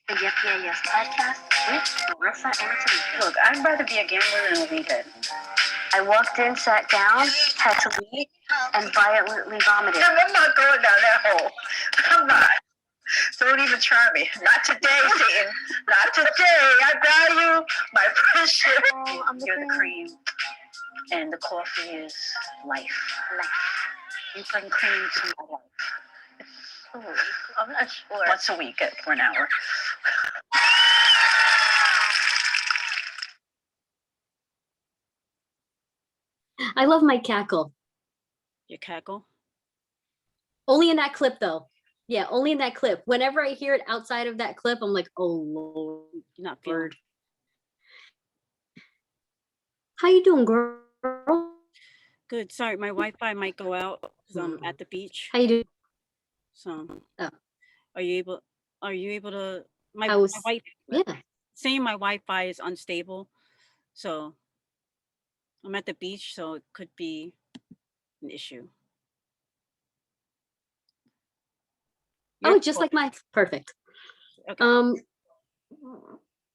The Yes Yeah Yes podcast with Marissa and Tamika. Look, I'd rather be a gambler than a weedhead. I walked in, sat down, had to leave, and violently vomited. I'm not going down that hole. I'm not. So don't even try me. Not today, Satan. Not today. I value my friendship. You're the cream, and the coffee is life. Life. You bring cream to my life. I'm not sure. Once a week for an hour. I love my cackle. Your cackle? Only in that clip, though. Yeah, only in that clip. Whenever I hear it outside of that clip, I'm like, oh, Lord. You're not feeling. How you doing, girl? Good. Sorry, my Wi-Fi might go out because I'm at the beach. How you doing? So, oh. Are you able to? My Wi-Fi. Yeah. Saying my Wi-Fi is unstable, so I'm at the beach, so it could be an issue. Oh, just like my perfect. Okay.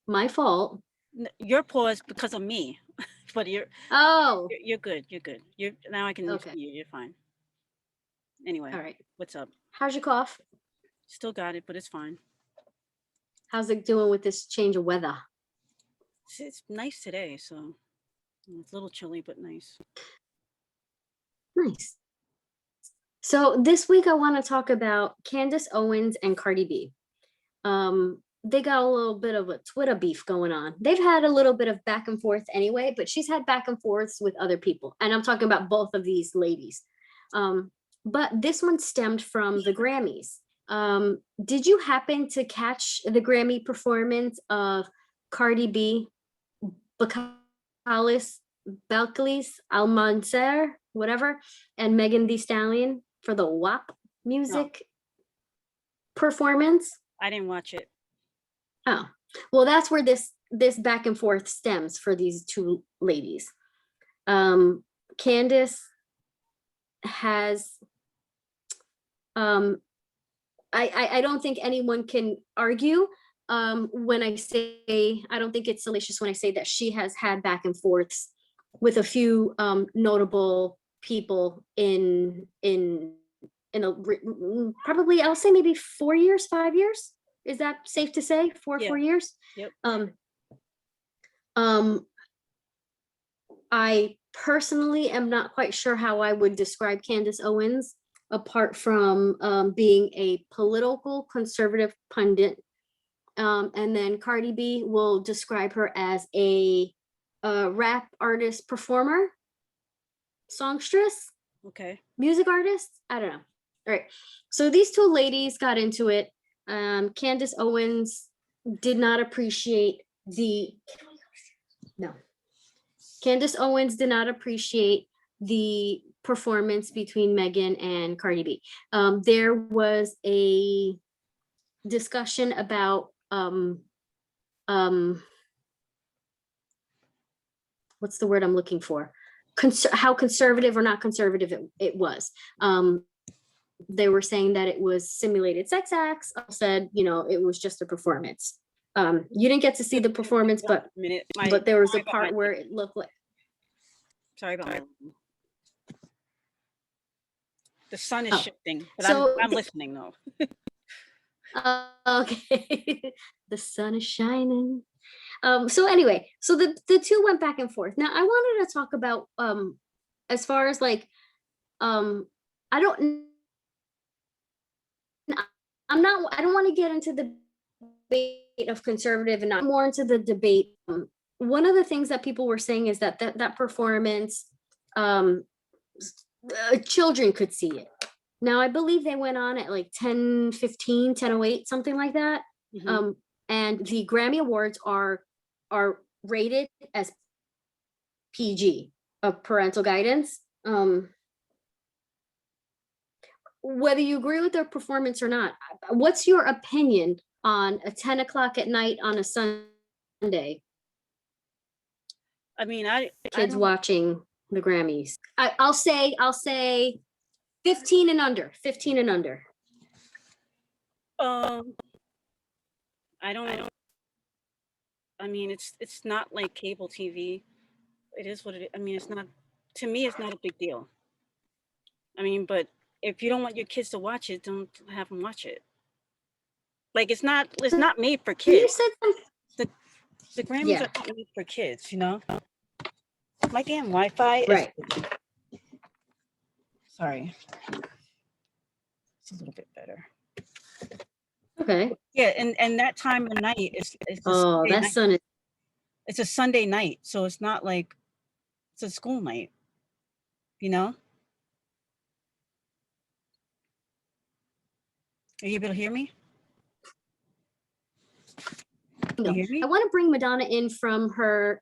My fault. Your pause because of me, but you're good. You're good. Now I can see you. You're fine. Anyway, all right. What's up? How's your cough? Still got it, but it's fine. How's it doing with this change of weather? It's nice today, so it's a little chilly, but nice. Nice. So this week I want to talk about Candace Owens and Cardi B. They got a little bit of a Twitter beef going on. They've had a little bit of back and forth anyway, but she's had back and forths with other people. And I'm talking about both of these ladies. But this one stemmed from the Grammys. Did you happen to catch the Grammy performance of Cardi B, Balkis Almanser, whatever, and Meghan Thee Stallion for the WAP music performance? I didn't watch it. Oh, well, that's where this back and forth stems for these two ladies. Candace has, I don't think anyone can argue when I say, I don't think it's salacious when I say that she has had back and forths with a few notable people in probably, I'll say maybe 4 years, 5 years. Is that safe to say? 4 years? Yep. I personally am not quite sure how I would describe Candace Owens, apart from being a political conservative pundit. And then Cardi B will describe her as a rap artist, performer, songstress. Okay. Music artist. I don't know. All right. So these two ladies got into it. Candace Owens did not appreciate Candace Owens did not appreciate the performance between Meghan and Cardi B. There was a discussion about what's the word I'm looking for? How conservative or not conservative it was. They were saying that it was simulated sex acts. I said, it was just a performance. You didn't get to see the performance, but there was a part where it looked like. Sorry about my. The sun is shifting, but so, I'm listening though. Okay, the sun is shining. So anyway, so the two went back and forth. Now I wanted to talk about as far as like I don't want to get into the debate of conservative and not more into the debate. One of the things that people were saying is that performance, children could see it. Now I believe they went on at like 10:15, 10:08, something like that. Mm-hmm. And the Grammy Awards are rated as PG, of parental guidance. Whether you agree with their performance or not, what's your opinion on a 10 o'clock at night on a Sunday? I mean, kids watching the Grammys. I'll say 15 and under. 15 and under. I don't. I mean, it's not like cable TV. It is what it is. I mean, it's not. To me, it's not a big deal. I mean, but if you don't want your kids to watch it, don't have them watch it. Like it's not made for kids. You said the Grammys are not made for kids, you know. My damn Wi-Fi right. Sorry, it's a little bit better. Okay. Yeah, and that time of night is it's a Sunday night, so it's not like it's a school night, you know. Are you able to hear me? No. I want to bring Madonna in from her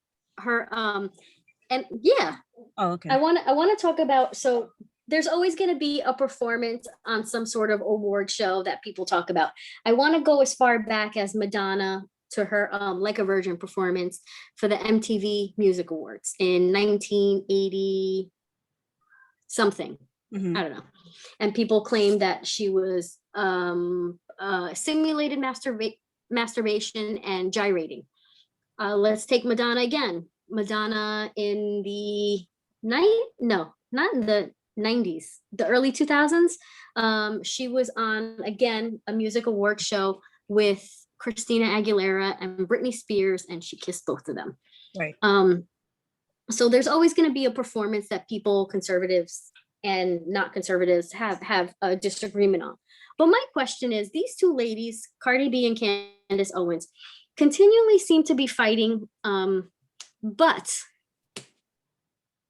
and yeah. Oh, okay. I want to talk about, so there's always going to be a performance on some sort of award show that people talk about. I want to go as far back as Madonna to her Like a Virgin performance for the MTV Music Awards in 1980 something. Mm-hmm. I don't know. And people claim that she was simulated masturbation and gyrating. Let's take Madonna again. Madonna in the not in the 90s, the early 2000s. She was on, again, a music award show with Christina Aguilera and Britney Spears, and she kissed both of them. Right. So there's always going to be a performance that people, conservatives and not conservatives, have a disagreement on. But my question is, these two ladies, Cardi B and Candace Owens, continually seem to be fighting. But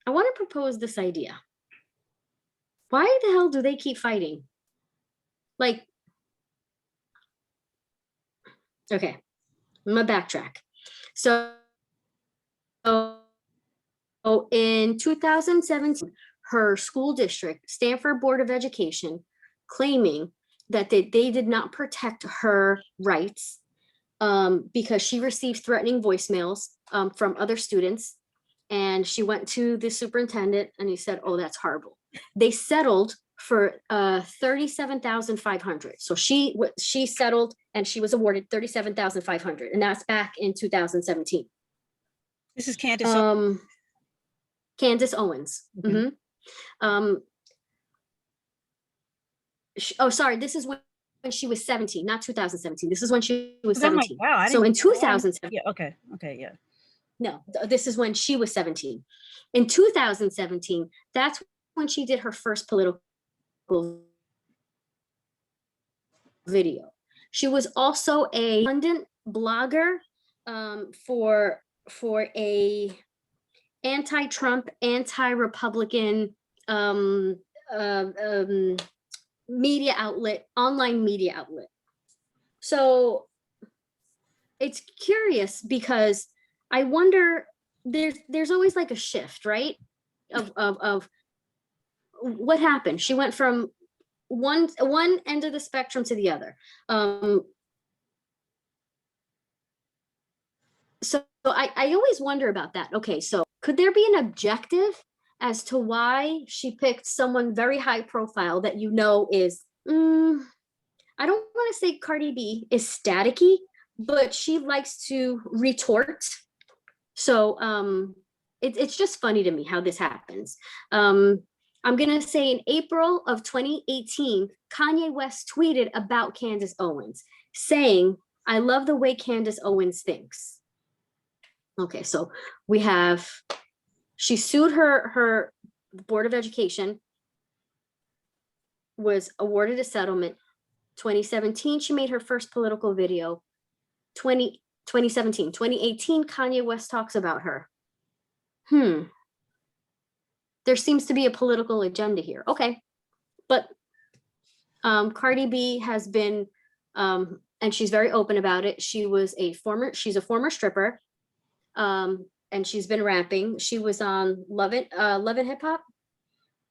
I want to propose this idea. Why the hell do they keep fighting? Like, okay, I'm gonna backtrack. So in 2017, her school district, Stanford Board of Education, claiming that they did not protect her rights because she received threatening voicemails from other students. And she went to the superintendent and he said, oh, that's horrible. They settled for $37,500. So she settled and she was awarded $37,500. And that's back in 2017. This is Candace. Candace Owens. Okay. Mm-hmm. Oh, sorry. This is when she was 17, not 2017. This is when she was 17. Like, wow, so in 2017. Yeah. Okay. Yeah. No, this is when she was 17. In 2017, that's when she did her first political video. She was also a pundit blogger for a anti-Trump, anti-Republican media outlet, online media outlet. So it's curious because I wonder, there's always like a shift, right? Of what happened. She went from one end of the spectrum to the other. So I always wonder about that. Okay, so could there be an objective as to why she picked someone very high profile that you know is, I don't want to say Cardi B is staticky, but she likes to retort. So it's just funny to me how this happens. I'm going to say in April of 2018, Kanye West tweeted about Candace Owens saying, I love the way Candace Owens thinks. Okay, so we have, she sued her Board of Education, was awarded a settlement. 2017, she made her first political video. 2017, 2018, Kanye West talks about her. There seems to be a political agenda here. Okay, but Cardi B has been, and she's very open about it. She's a former stripper, and she's been rapping. She was on Love and Hip Hop.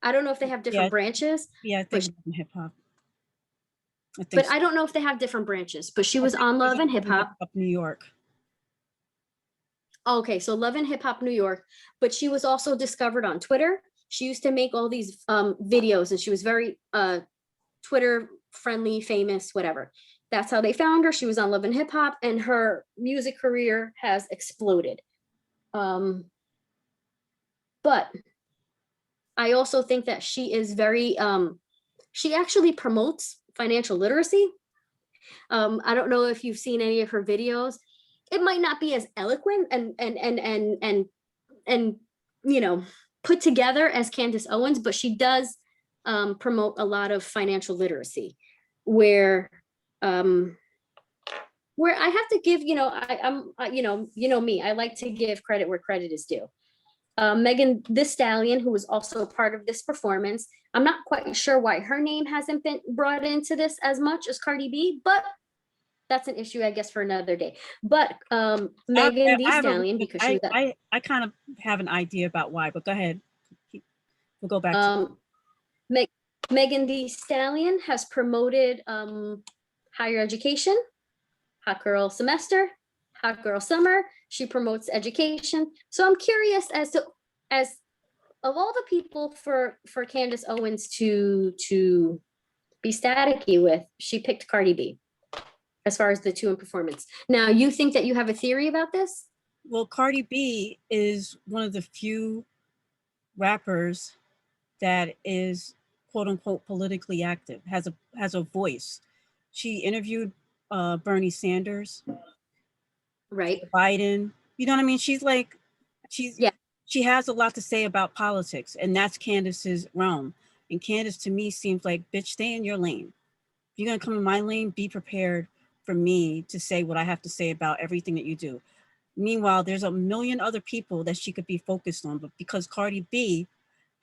I don't know if they have different branches. Yeah, I think hip hop. But I don't know if they have different branches. But she was on Love and Hip Hop. New York. Okay, so Love and Hip Hop New York. But she was also discovered on Twitter. She used to make all these videos, and she was very Twitter friendly, famous, whatever. That's how they found her. She was on Love and Hip Hop, and her music career has exploded. But I also think that she is very, she actually promotes financial literacy. I don't know if you've seen any of her videos. It might not be as eloquent and you know, put together as Candace Owens, but she does promote a lot of financial literacy, where I have to give, I'm me, I like to give credit where credit is due. Megan Thee Stallion, who was also a part of this performance, I'm not quite sure why her name hasn't been brought into this as much as Cardi B, but that's an issue, I guess, for another day. But Megan Thee Stallion, because she was I kind of have an idea about why, but go ahead. We'll go back to Megan Thee Stallion has promoted higher education, Hot Girl Semester, Hot Girl Summer. She promotes education. So I'm curious as of all the people for Candace Owens to be staticky with, she picked Cardi B as far as the two in performance. Now, you think that you have a theory about this? Well, Cardi B is one of the few rappers that is quote unquote politically active, has a voice. She interviewed Bernie Sanders, Right. Biden. You know what I mean? She has a lot to say about politics, and that's Candace's realm. And Candace, to me, seems like, bitch, stay in your lane. If you're gonna come in my lane, be prepared for me to say what I have to say about everything that you do. Meanwhile, there's a million other people that she could be focused on, but because Cardi B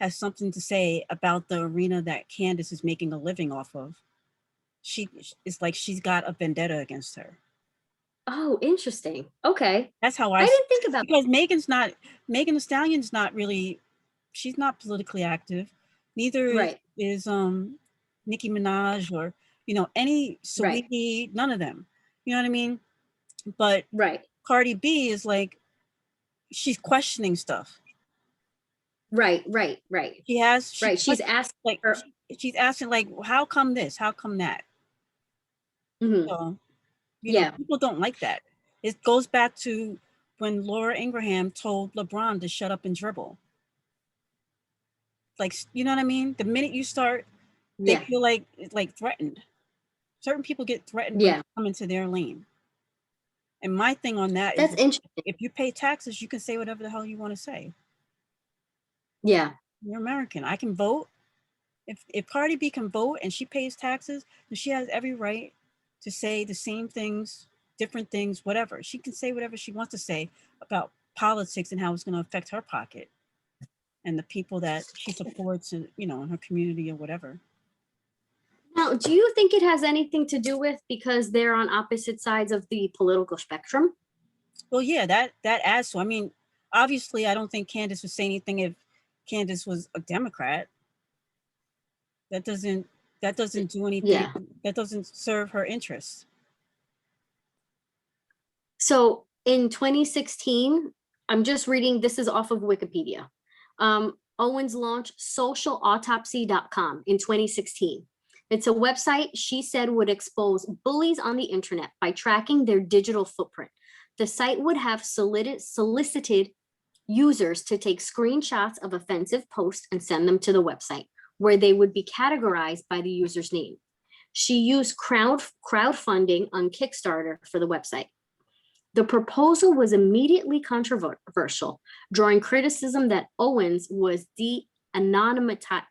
has something to say about the arena that Candace is making a living off of, it's like she's got a vendetta against her. Oh, interesting. Okay. That's how I didn't think about because Megan Thee Stallion's not really, she's not politically active. Neither right. is Nicki Minaj or, any Saweetie, none of them. You know what I mean? But right. Cardi B is like, she's questioning stuff. Right. She's asking like her. She's asking like, how come this? How come that? Mm-hmm. So, people don't like that. It goes back to when Laura Ingraham told LeBron to shut up and dribble. Like, you know what I mean? The minute you start, they feel like threatened. Certain people get threatened when you come into their lane. And my thing on that is, interesting. If you pay taxes, you can say whatever the hell you want to say. Yeah. You're American. I can vote. If Cardi B can vote and she pays taxes, then she has every right to say the same things, different things, whatever. She can say whatever she wants to say about politics and how it's going to affect her pocket and the people that she supports in her community or whatever. Now, do you think it has anything to do with because they're on opposite sides of the political spectrum? Well, yeah, that adds to. I mean, obviously, I don't think Candace would say anything if Candace was a Democrat. That doesn't do anything. Yeah. That doesn't serve her interests. So in 2016, I'm just reading, this is off of Wikipedia. Owens launched socialautopsy.com in 2016. It's a website she said would expose bullies on the internet by tracking their digital footprint. The site would have solicited users to take screenshots of offensive posts and send them to the website, where they would be categorized by the user's name. She used crowdfunding on Kickstarter for the website. The proposal was immediately controversial, drawing criticism that Owens was anonymizing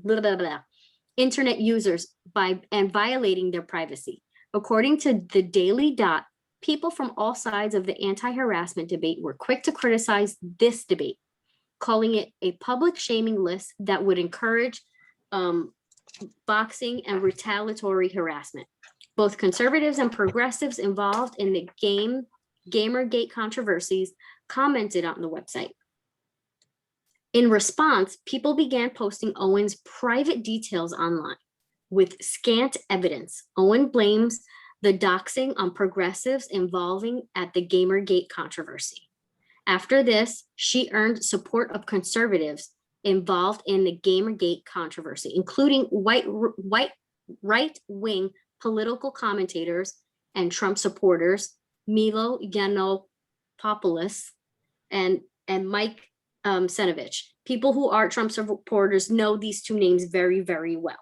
blah, blah, blah, internet users and violating their privacy. According to the Daily Dot, people from all sides of the anti-harassment debate were quick to criticize this debate, calling it a public shaming list that would encourage boxing and retaliatory harassment. Both conservatives and progressives involved in the Gamergate controversies commented on the website. In response, people began posting Owens' private details online with scant evidence. Owen blames the doxing on progressives involving at the Gamergate controversy. After this, she earned support of conservatives involved in the Gamergate controversy, including right-wing political commentators and Trump supporters, Milo Yiannopoulos and Mike Senovich. People who are Trump supporters know these two names very, very well.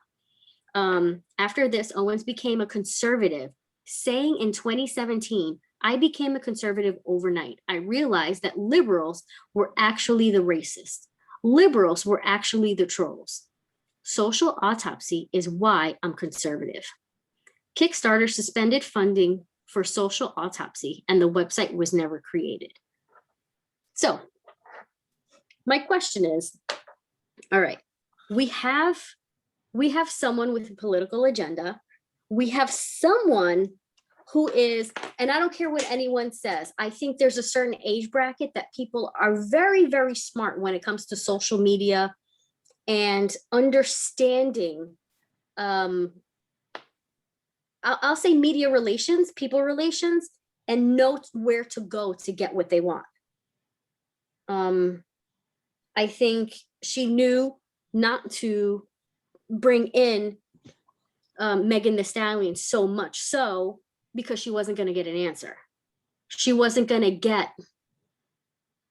After this, Owens became a conservative, saying in 2017, "I became a conservative overnight. I realized that liberals were actually the racists. Liberals were actually the trolls. Social autopsy is why I'm conservative." Kickstarter suspended funding for Social Autopsy, and the website was never created. So my question is, all right, we have someone with a political agenda. We have someone who is, and I don't care what anyone says, I think there's a certain age bracket that people are very, very smart when it comes to social media and understanding, I'll say media relations, people relations, and know where to go to get what they want. I think she knew not to bring in Meghan the Stallion so much so because she wasn't going to get an answer. She wasn't going to get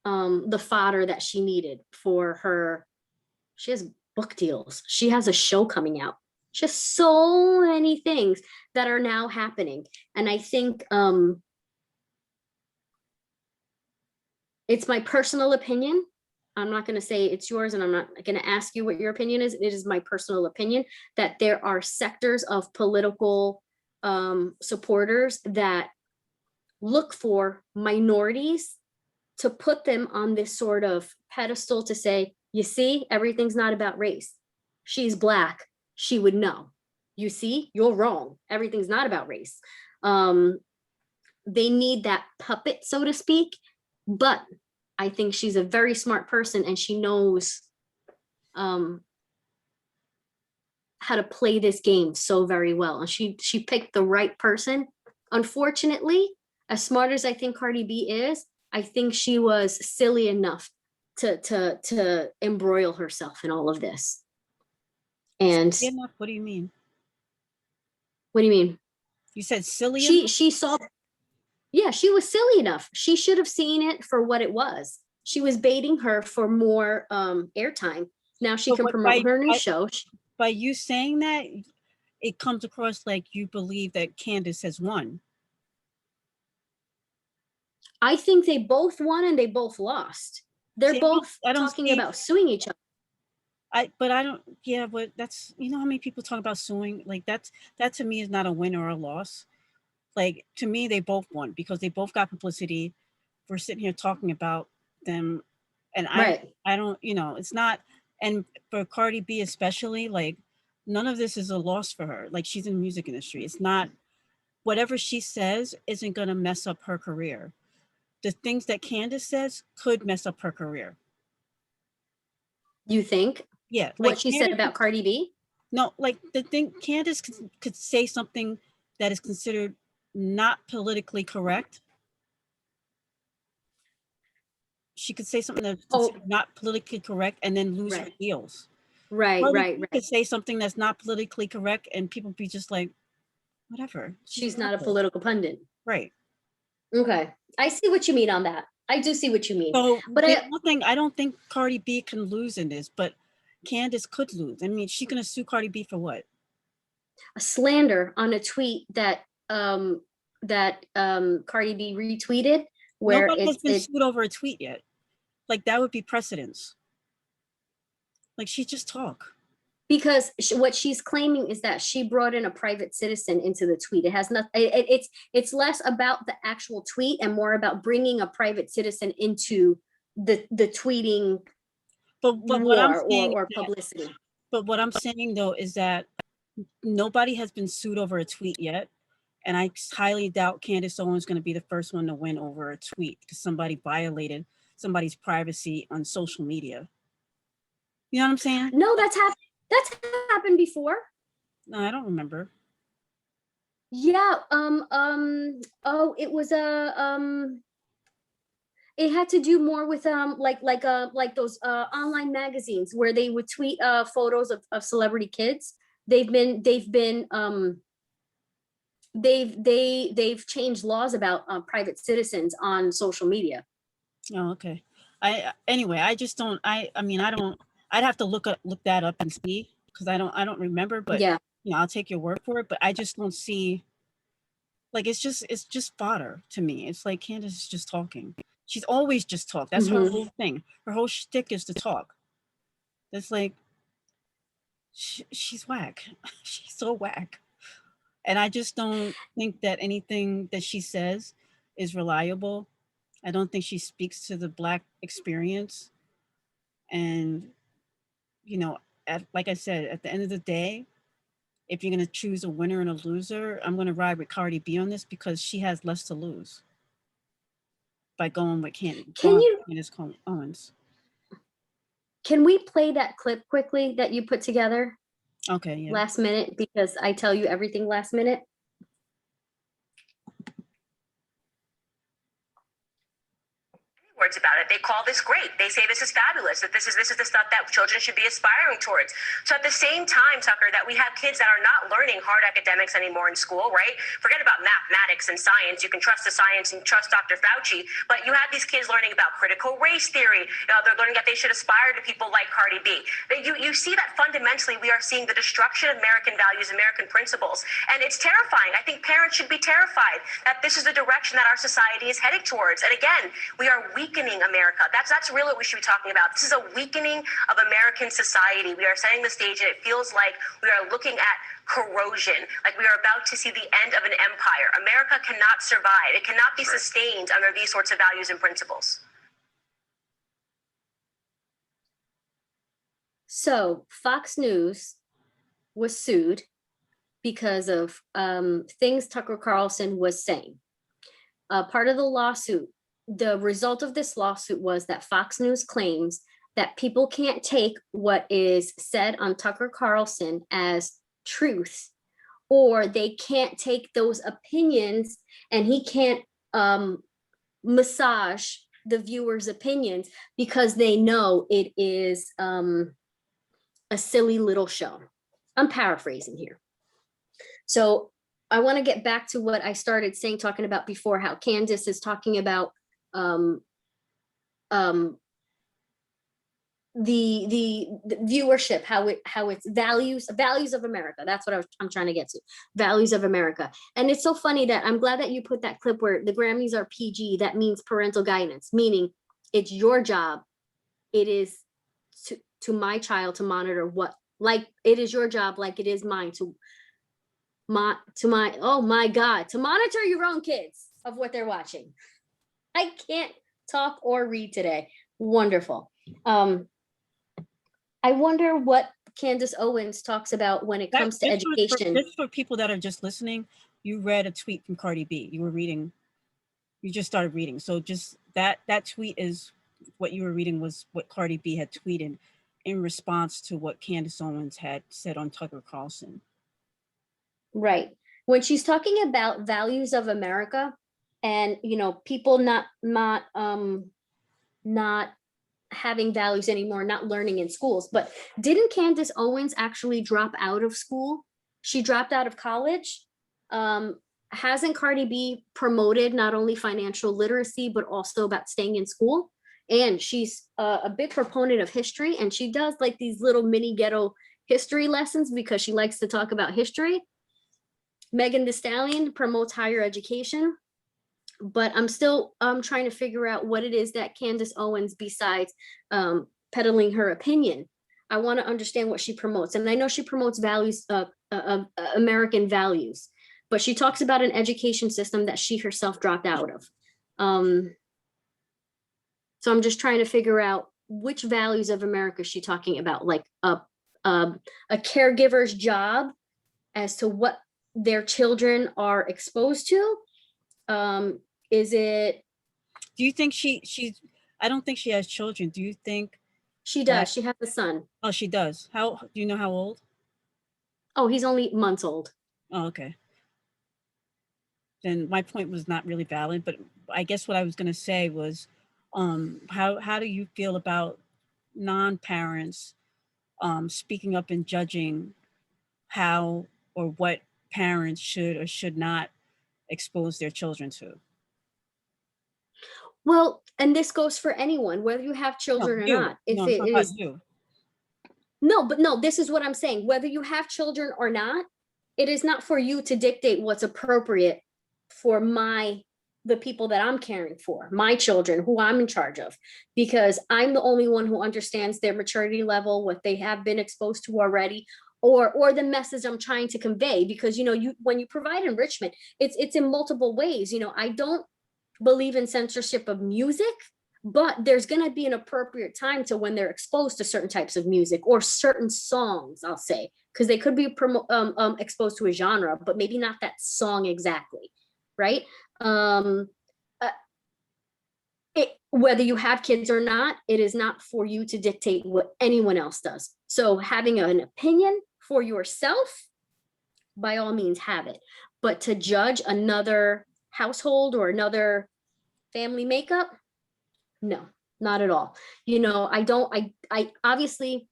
the fodder that she needed for her. She has book deals. She has a show coming out. Just so many things that are now happening. And I think it's my personal opinion. I'm not going to say it's yours, and I'm not going to ask you what your opinion is. It is my personal opinion that there are sectors of political supporters that look for minorities to put them on this sort of pedestal to say, you see, everything's not about race. She's Black. She would know. You see, you're wrong. Everything's not about race. They need that puppet, so to speak, but I think she's a very smart person and she knows how to play this game so very well. And she picked the right person. Unfortunately, as smart as I think Cardi B is, I think she was silly enough to embroil herself in all of this. And what do you mean? What do you mean? You said silly enough? She saw, yeah, she was silly enough. She should have seen it for what it was. She was baiting her for more airtime. Now she can promote her new show. By you saying that, it comes across like you believe that Candace has won. I think they both won and they both lost. They're both talking about suing each other. But that's, you know how many people talk about suing? Like that to me is not a win or a loss. Like, to me, they both won because they both got publicity. We're sitting here talking about them. And I don't, it's not, and for Cardi B especially, like, none of this is a loss for her. Like, she's in the music industry. It's not, whatever she says isn't going to mess up her career. The things that Candace says could mess up her career. You think? Yeah. What she said about Cardi B? No, like the thing, Candace could say something that is considered not politically correct. She could say something that's not politically correct and then lose her deals. Right. She could say something that's not politically correct and people be just like, whatever. She's not a political pundit. Right. Okay. I see what you mean on that. I do see what you mean. So, but I don't think Cardi B can lose in this, but Candace could lose. I mean, she's gonna sue Cardi B for what? A slander on a tweet that Cardi B retweeted, where nobody has been sued over a tweet yet. Like, that would be precedence. Like, she just talk. Because what she's claiming is that she brought in a private citizen into the tweet. It has nothing. It's less about the actual tweet and more about bringing a private citizen into the tweeting. But what I'm saying or publicity. But what I'm saying though is that nobody has been sued over a tweet yet, and I highly doubt Candace Owens is going to be the first one to win over a tweet because somebody violated somebody's privacy on social media. You know what I'm saying? No, that's happened before. No, I don't remember. Yeah. It was it had to do more with like those online magazines where they would tweet photos of celebrity kids they've changed laws about private citizens on social media. Oh, okay. Anyway, I just don't. I mean, I don't. I'd have to look that up and see, because I don't remember. But Yeah. I'll take your word for it. But I just don't see. Like, it's just fodder to me. It's like Candace is just talking. She's always just talk. That's her whole thing. Her whole shtick is to talk. That's like, she's whack. She's so whack. And I just don't think that anything that she says is reliable. I don't think she speaks to the Black experience. And, like I said, at the end of the day, if you're going to choose a winner and a loser, I'm going to ride with Cardi B on this, because she has less to lose by going with Candace Owens. Can we play that clip quickly that you put together? Okay, yeah. Last minute, because I tell you everything last minute. Words about it. They call this great. They say this is fabulous, that this is the stuff that children should be aspiring towards. So at the same time, Tucker, that we have kids that are not learning hard academics anymore in school, right? Forget about mathematics and science. You can trust the science and trust Dr. Fauci, but you have these kids learning about critical race theory. They're learning that they should aspire to people like Cardi B. You see that fundamentally we are seeing the destruction of American values, American principles, and it's terrifying. I think parents should be terrified that this is the direction that our society is heading towards. And again, we are weakening America. That's really what we should be talking about. This is a weakening of American society. We are setting the stage, and it feels like we are looking at corrosion, like we are about to see the end of an empire. America cannot survive. It cannot be sustained under these sorts of values and principles. So Fox News was sued because of things Tucker Carlson was saying. Part of the lawsuit, the result of this lawsuit was that Fox News claims that people can't take what is said on Tucker Carlson as truth, or they can't take those opinions, and he can't massage the viewers' opinions because they know it is a silly little show. I'm paraphrasing here. So I want to get back to what I started saying, talking about before, how Candace is talking about the viewership, how it's values of America. That's what I'm trying to get to, values of America. And it's so funny that I'm glad that you put that clip where the Grammys are PG. That means parental guidance, meaning it's your job. It is to my child to monitor what, like it is your job, like it is mine to monitor your own kids of what they're watching. I can't talk or read today. Wonderful. I wonder what Candace Owens talks about when it comes to education. Just for people that are just listening, you read a tweet from Cardi B. You just started reading. So just that tweet is what you were reading, was what Cardi B had tweeted in response to what Candace Owens had said on Tucker Carlson. Right. When she's talking about values of America, and people not having values anymore, not learning in schools. But didn't Candace Owens actually drop out of school? She dropped out of college. Hasn't Cardi B promoted not only financial literacy, but also about staying in school? And she's a big proponent of history, and she does like these little mini ghetto history lessons because she likes to talk about history. Meghan Thee Stallion promotes higher education. But I'm still trying to figure out what it is that Candace Owens, besides peddling her opinion, I want to understand what she promotes. And I know she promotes values, American values, but she talks about an education system that she herself dropped out of. So I'm just trying to figure out which values of America is she talking about, like a caregiver's job as to what their children are exposed to. Is it? Do you think she's? I don't think she has children. Do you think she does? She has a son. Oh, she does. How do you know how old? Oh, he's only months old. Oh, okay. Then my point was not really valid, but I guess what I was going to say was, how do you feel about non-parents speaking up and judging how or what parents should or should not expose their children to. Well, and this goes for anyone, whether you have No, children or you. not. No, If I'm it talking about is you. no, but no, this is what I'm saying. Whether you have children or not, it is not for you to dictate what's appropriate for the people that I'm caring for, my children, who I'm in charge of, because I'm the only one who understands their maturity level, what they have been exposed to already, or the message I'm trying to convey. Because you when you provide enrichment, it's in multiple ways. I don't believe in censorship of music, but there's going to be an appropriate time to when they're exposed to certain types of music or certain songs, I'll say, because they could be exposed to a genre, but maybe not that song exactly, right? um Whether you have kids or not, it is not for you to dictate what anyone else does. So having an opinion for yourself, by all means have it, but to judge another household or another family makeup, no, not at all. I don't, I obviously,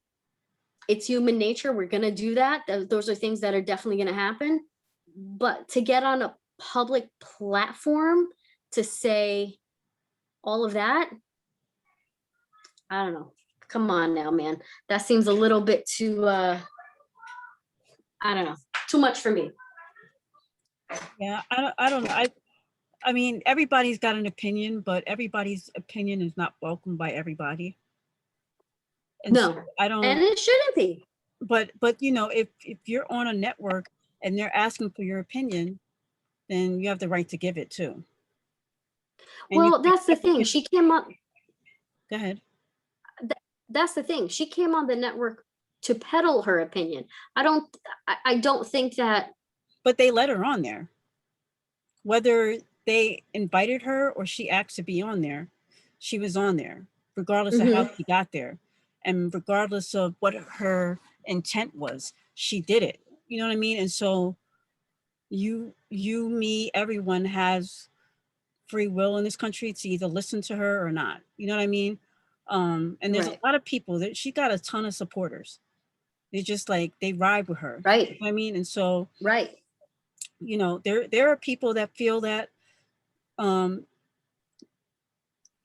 it's human nature. We're going to do that. Those are things that are definitely going to happen. But to get on a public platform to say all of that, I don't know. Come on now, man. That seems a little bit too, I don't know, too much for me. Yeah, I don't know. I mean, everybody's got an opinion, but everybody's opinion is not welcomed by everybody. And No, so I don't. and it shouldn't be. But if you're on a network and they're asking for your opinion, then you have the right to give it too. And Well, that's the thing. She came up. Go ahead. That's the thing. She came on the network to peddle her opinion. I don't think that. But they let her on there. Whether they invited her or she asked to be on there, she was on there, regardless of how she got there. And regardless of what her intent was, she did it. You know what I mean? And so you, me, everyone has free will in this country to either listen to her or not. You know what I mean? And there's a lot of people that she got a ton of supporters. They just like, they ride with her. Right. You know what I mean? And so, right. There are people that feel that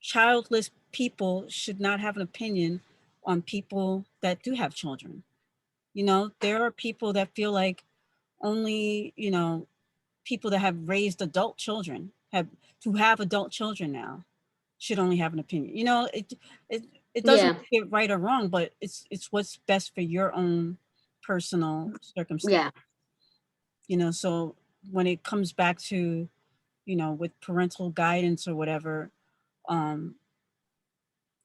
childless people should not have an opinion on people that do have children. There are people that feel like only, people that have raised adult children who have adult children now should only have an opinion. It doesn't get right or wrong, but it's what's best for your own personal circumstance. So when it comes back to, with parental guidance or whatever,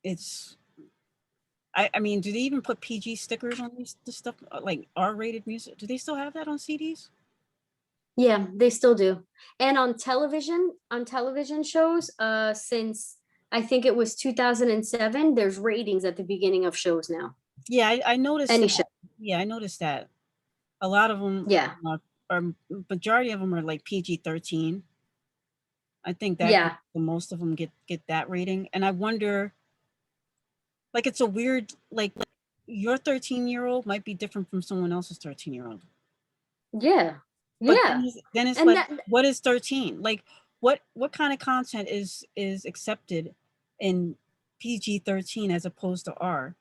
it's, I mean, do they even put PG stickers on this stuff, like R-rated music? Do they still have that on CDs? Yeah, they still do. And on television shows, since I think it was 2007, there's ratings at the beginning of shows now. Yeah, I noticed Any that. show. Yeah, I noticed that. A lot of them, or majority of them are like PG-13. I think that most of them get that rating. And I wonder, like, it's a weird, like your 13-year-old might be different from someone else's 13-year-old. Yeah. But yeah. then it's and like, what is 13? Like, what kind of content is accepted in PG-13 as opposed to R?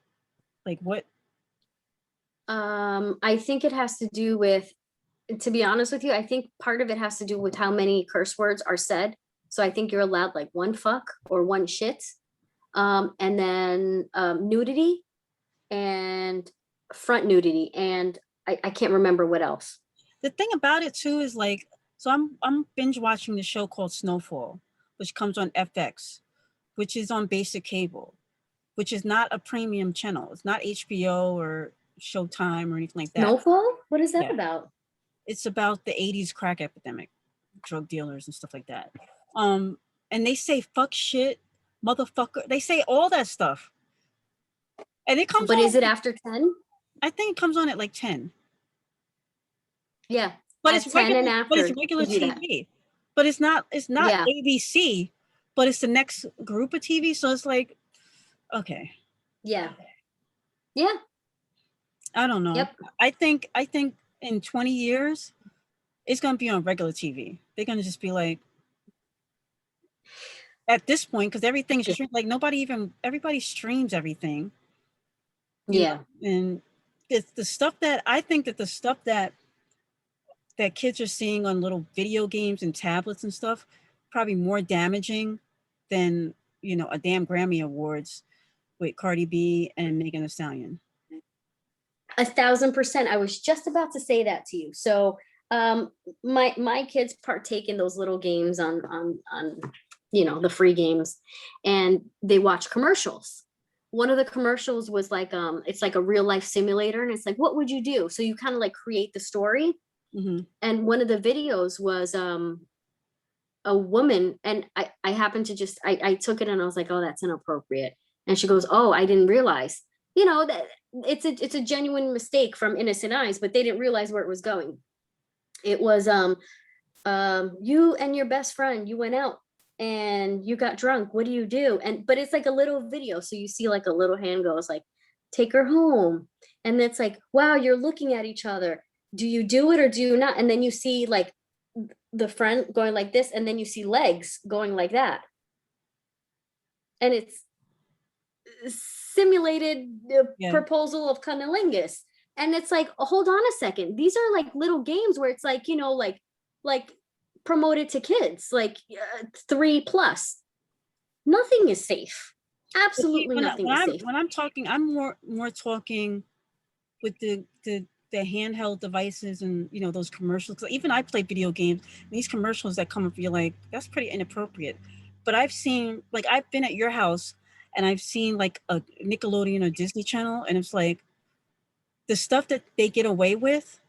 Like what? I think it has to do with, to be honest with you, I think part of it has to do with how many curse words are said. So I think you're allowed like one fuck or one shit. And then nudity and front nudity. And I can't remember what else. The thing about it too is like, so I'm binge watching the show called Snowfall, which comes on FX, which is on basic cable, which is not a premium channel. It's not HBO or Showtime or anything like that. Snowfall? What is that about? It's about the 80s crack epidemic, drug dealers and stuff like that. And they say fuck, shit, motherfucker. They say all that stuff. And it comes But on, is it after 10? I think it comes on at like 10. Yeah. But it's regular, TV. But it's not ABC, but it's the next group of TV. So it's like, okay. Yeah. I don't know. Yep. I think in 20 years, it's going to be on regular TV. They're going to just be like, at this point, because everything's like everybody streams everything. Yeah. And it's the stuff that I think that the stuff that kids are seeing on little video games and tablets and stuff, probably more damaging than, a damn Grammy Awards with Cardi B and Megan Thee Stallion. 1,000%. I was just about to say that to you. So my kids partake in those little games on the free games, and they watch commercials. One of the commercials was like it's like a real life simulator, and it's like, what would you do? So you kind of like create the story. Mm-hmm. And one of the videos was a woman, and I happened to just I took it and I was like, oh, that's inappropriate. And she goes, oh, I didn't realize, that it's a genuine mistake from innocent eyes, but they didn't realize where it was going. It was you and your best friend, you went out and you got drunk. What do you do? But it's like a little video. So you see like a little hand goes like, take her home. And it's like, wow, you're looking at each other. Do you do it or do you not? And then you see like the friend going like this, and then you see legs going like that. And it's simulated proposal of cunnilingus. And it's like, oh, hold on a second. These are like little games where it's like, like promoted to kids, like 3+. Nothing is safe. Absolutely nothing is safe. When I'm talking, I'm more talking with the handheld devices and those commercials. Even I play video games. These commercials that come up, you're like, that's pretty inappropriate. But I've seen, like, I've been at your house and I've seen like a Nickelodeon or Disney Channel, and it's like the stuff that they get away with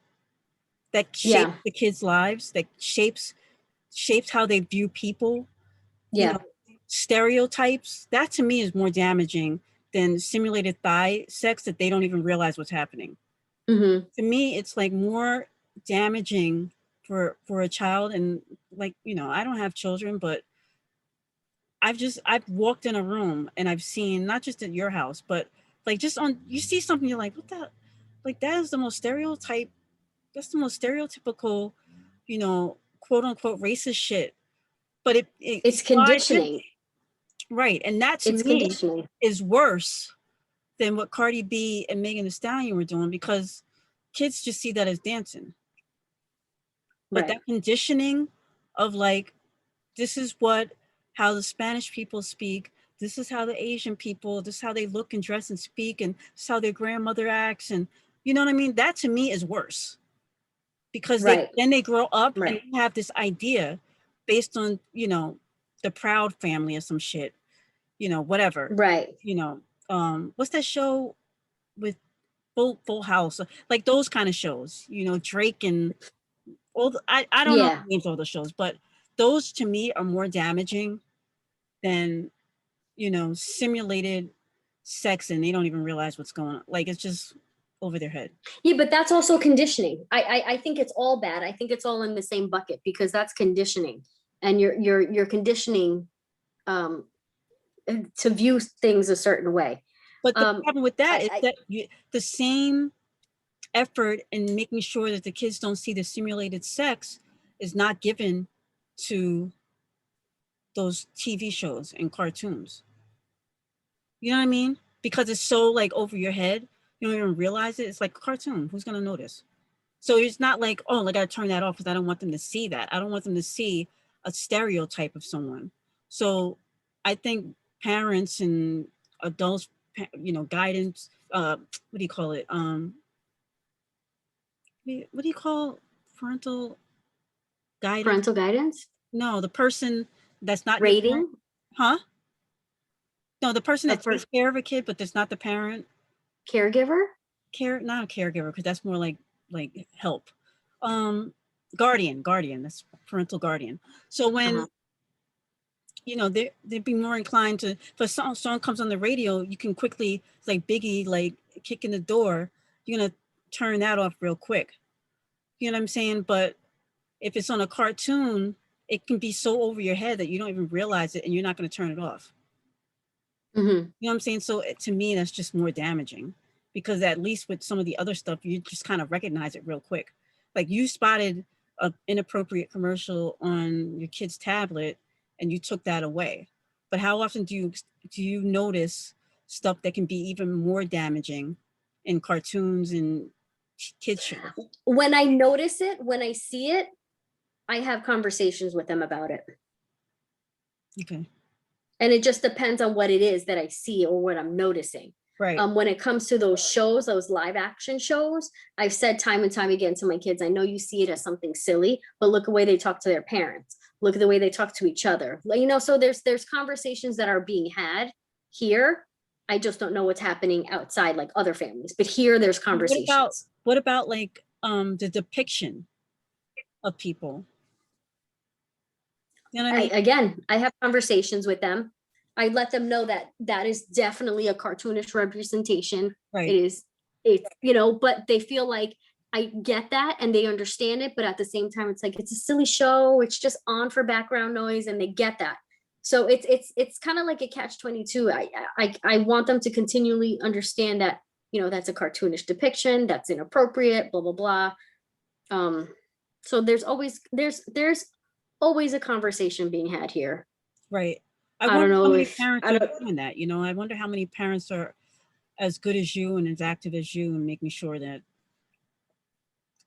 that shapes the kids' lives, that shapes how they view people. Stereotypes. That to me is more damaging than simulated thigh sex that they don't even realize what's happening. Mm-hmm. To me, it's like more damaging for a child. And like, I don't have children, but I've walked in a room and I've seen, not just at your house, but like just you see something, you're like, what the, like that is the most stereotypical, quote unquote racist shit. But it's conditioning. Right. And that to me is worse than what Cardi B and Megan Thee Stallion were doing, because kids just see that as dancing. But that conditioning of like, this is how the Spanish people speak. This is how the Asian people, this is how they look and dress and speak, and this is how their grandmother acts. And you know what I mean? That to me is worse, because then they grow up and have this idea based on, the Proud Family or some shit, whatever. Right. What's that show with Full House? Like those kind of shows, Drake and all I don't know the names of all the shows, but those to me are more damaging than, simulated sex, and they don't even realize what's going on. Like, it's just over their head. Yeah, but that's also conditioning. I think it's all bad. I think it's all in the same bucket, because that's conditioning, and you're conditioning to view things a certain way. But the problem with that is that the same effort in making sure that the kids don't see the simulated sex is not given to those TV shows and cartoons. You know what I mean? Because it's so like over your head, you don't even realize it. It's like a cartoon. Who's gonna notice? So it's not like, oh, I gotta turn that off because I don't want them to see that. I don't want them to see a stereotype of someone. So I think parents and adults, guidance, what do you call it? What do you call parental guidance? Parental guidance? No, the person that's not rating. Huh? No, the person that takes care of a kid, but that's not the parent. Caregiver? Not a caregiver, because that's more like help. Guardian. That's parental guardian. So when they'd be more inclined to, if a song comes on the radio, you can quickly, like Biggie, like kicking the door, you're gonna turn that off real quick. You know what I'm saying? But if it's on a cartoon, it can be so over your head that you don't even realize it, and you're not going to turn it off. Mm-hmm. You know what I'm saying? So to me, that's just more damaging, because at least with some of the other stuff, you just kind of recognize it real quick. Like you spotted an inappropriate commercial on your kid's tablet and you took that away. But how often do you notice stuff that can be even more damaging in cartoons and kids shows? When I notice it, when I see it, I have conversations with them about it. Okay. And it just depends on what it is that I see or what I'm noticing. Right. When it comes to those shows, those live action shows, I've said time and time again to my kids, I know you see it as something silly, but look at the way they talk to their parents. Look at the way they talk to each other. You know, so there's conversations that are being had here. I just don't know what's happening outside, like other families. But here, there's conversations. What about like the depiction of people? You know what I mean? Again, I have conversations with them. I let them know that that is definitely a cartoonish representation. Right. It's, you know, but they feel like I get that and they understand it. But at the same time, it's like, it's a silly show. It's just on for background noise and they get that. So it's kind of like a catch-22. I want them to continually understand that, you know, that's a cartoonish depiction, that's inappropriate, blah, blah, blah. So there's always a conversation being had here. Right. I don't know how many if parents are doing that. You know, I wonder how many parents are as good as you and as active as you and making sure that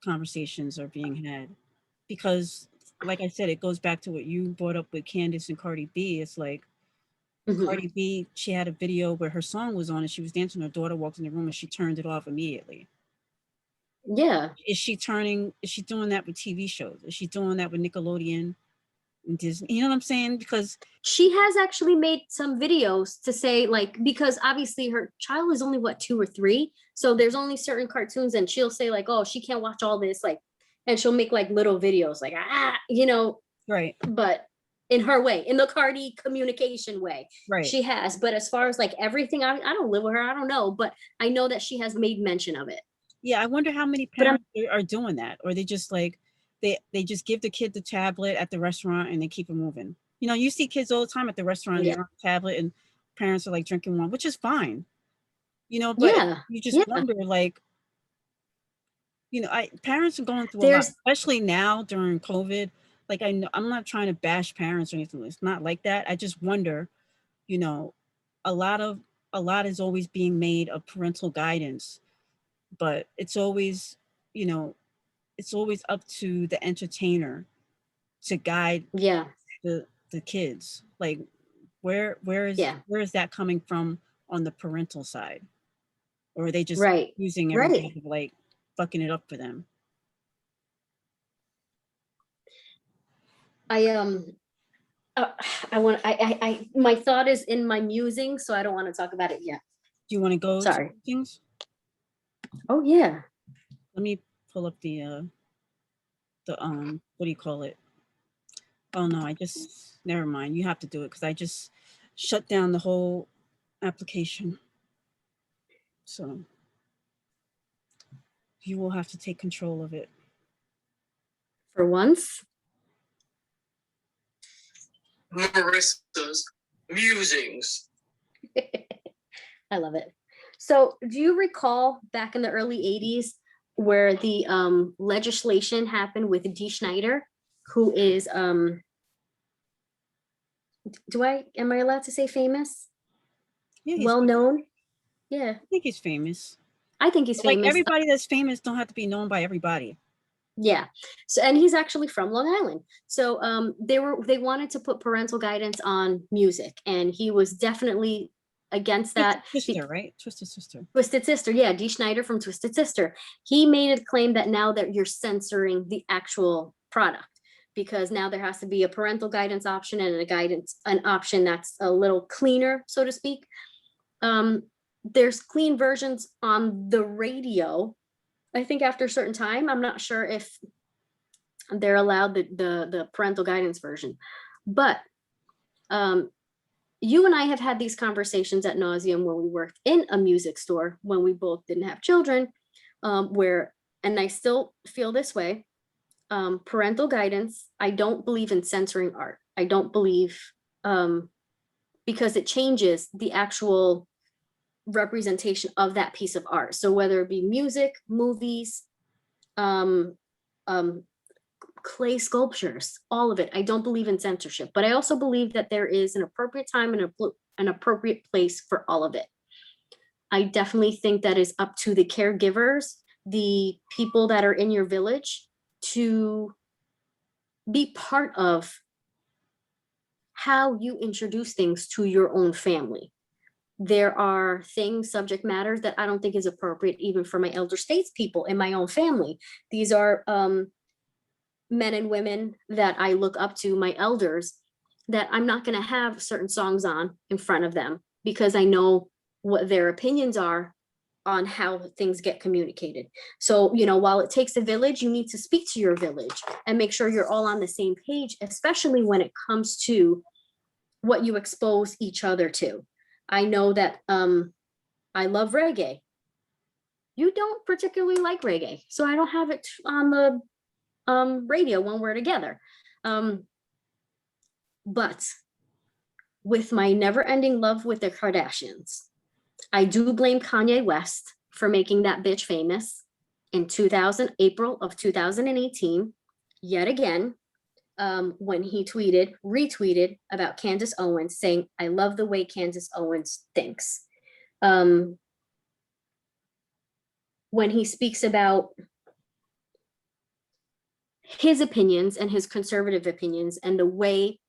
conversations are being had. Because, like I said, it goes back to what you brought up with Candace and Cardi B. It's like Cardi B, she had a video where her song was on and she was dancing. Her daughter walked in the room and she turned it off immediately. Yeah. Is she doing that with TV shows? Is she doing that with Nickelodeon and Disney? You know what I'm saying? Because she has actually made some videos to say, like, because obviously her child is only 2 or 3. So there's only certain cartoons and she'll say like, oh, she can't watch all this, like, and she'll make like little videos like, you know, right. But in her way, in the Cardi communication way, right. She has. But as far as like everything, I don't live with her. I don't know, but I know that she has made mention of it. Yeah, I wonder how many parents are doing that, or they just like they just give the kid the tablet at the restaurant and they keep it moving. You know, you see kids all the time at the restaurant, they're on the tablet and parents are like drinking wine, which is fine. You know, but you just wonder, like, you know, parents are going through a lot, especially now during COVID. Like, I know I'm not trying to bash parents or anything. It's not like that. I just wonder, you know, a lot is always being made of parental guidance, but it's always, you know, it's always up to the entertainer to guide the kids. Like, where is that coming from on the parental side? Or are they just using everything, like fucking it up for them? My thought is in my musing, so I don't want to talk about it yet. Do you want to go? Sorry. Things? Oh yeah. Let me pull up the what do you call it? Oh no, never mind. You have to do it because I just shut down the whole application. So you will have to take control of it. For once? Marissa's musings. I love it. So do you recall back in the early 80s where the legislation happened with Dee Snider, who is am I allowed to say famous? Yeah, well known? Yeah. I think he's famous. I think he's famous. Like everybody that's famous don't have to be known by everybody. Yeah. So, and he's actually from Long Island. So they wanted to put parental guidance on music, and he was definitely against that. Twisted Sister, right? Twisted Sister. Twisted Sister, yeah, Dee Snider from Twisted Sister. He made a claim that now that you're censoring the actual product, because now there has to be a parental guidance option and an option that's a little cleaner, so to speak. There's clean versions on the radio. I think after a certain time, I'm not sure if they're allowed the parental guidance version, but you and I have had these conversations ad nauseum when we worked in a music store when we both didn't have children, and I still feel this way. Parental guidance, I don't believe in censoring art. I don't believe, because it changes the actual representation of that piece of art. So whether it be music, movies, clay sculptures, all of it. I don't believe in censorship, but I also believe that there is an appropriate time and an appropriate place for all of it. I definitely think that is up to the caregivers, the people that are in your village, to be part of how you introduce things to your own family. There are things, subject matters that I don't think is appropriate even for my elder statespeople in my own family. These are men and women that I look up to, my elders, that I'm not going to have certain songs on in front of them because I know what their opinions are on how things get communicated. So, you know, while it takes a village, you need to speak to your village and make sure you're all on the same page, especially when it comes to what you expose each other to. I know that I love reggae. You don't particularly like reggae, so I don't have it on the radio when we're together. But with my never-ending love with the Kardashians, I do blame Kanye West for making that bitch famous in April of 2018, yet again, when he retweeted about Candace Owens saying, I love the way Candace Owens thinks. When he speaks about his opinions and his conservative opinions and the way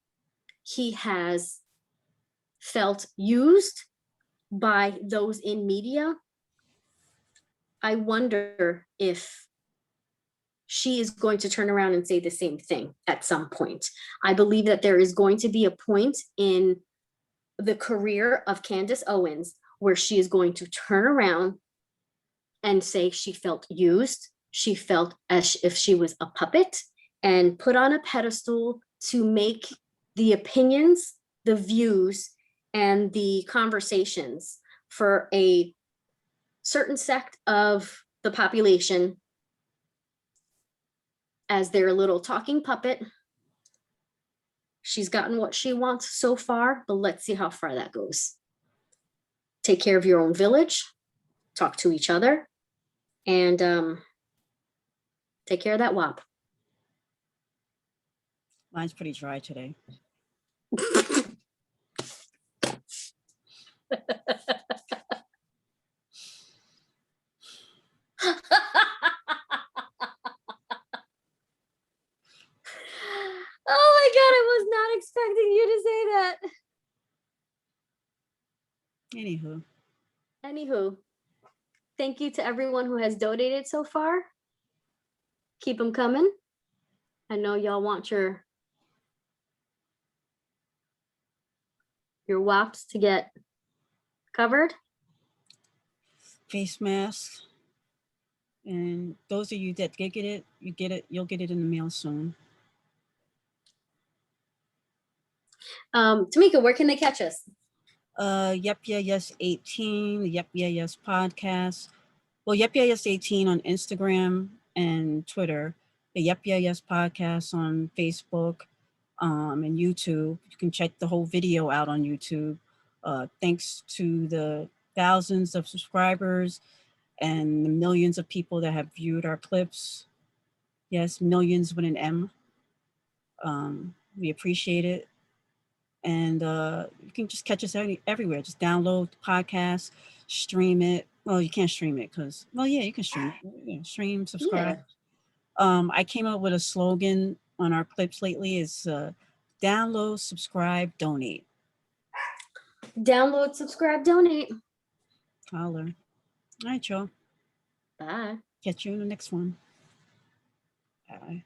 he has felt used by those in media, I wonder if she is going to turn around and say the same thing at some point. I believe that there is going to be a point in the career of Candace Owens where she is going to turn around and say she felt used, she felt as if she was a puppet and put on a pedestal to make the opinions, the views, and the conversations for a certain sect of the population as their little talking puppet. She's gotten what she wants so far, but let's see how far that goes. Take care of your own village, talk to each other, and take care of that WAP. Mine's pretty dry today. Oh my God, I was not expecting you to say that. Anywho, thank you to everyone who has donated so far. Keep them coming. I know y'all want your WAPs to get covered. Face masks. And those of you that get it, you'll get it in the mail soon. Tamika, where can they catch us? Yep, yeah, yes, 18, the Yep, yeah, yes podcast. Well, Yep, yeah, yes, 18 on Instagram and Twitter. The Yep, yeah, yes podcast on Facebook and YouTube. You can check the whole video out on YouTube. Thanks to the thousands of subscribers and the millions of people that have viewed our clips. Yes, millions with an M. We appreciate it. And you can just catch us everywhere. Just download the podcast, stream it. Well, you can't stream it because, well, yeah, you can stream it. Yeah, stream, subscribe. Yeah. I came up with a slogan on our clips lately. It's download, subscribe, donate. Download, subscribe, donate. Holler. All right, y'all. Bye. Catch you in the next one. Bye.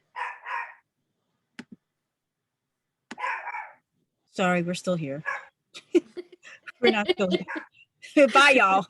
Sorry, we're still here. We're not still here. Bye, y'all.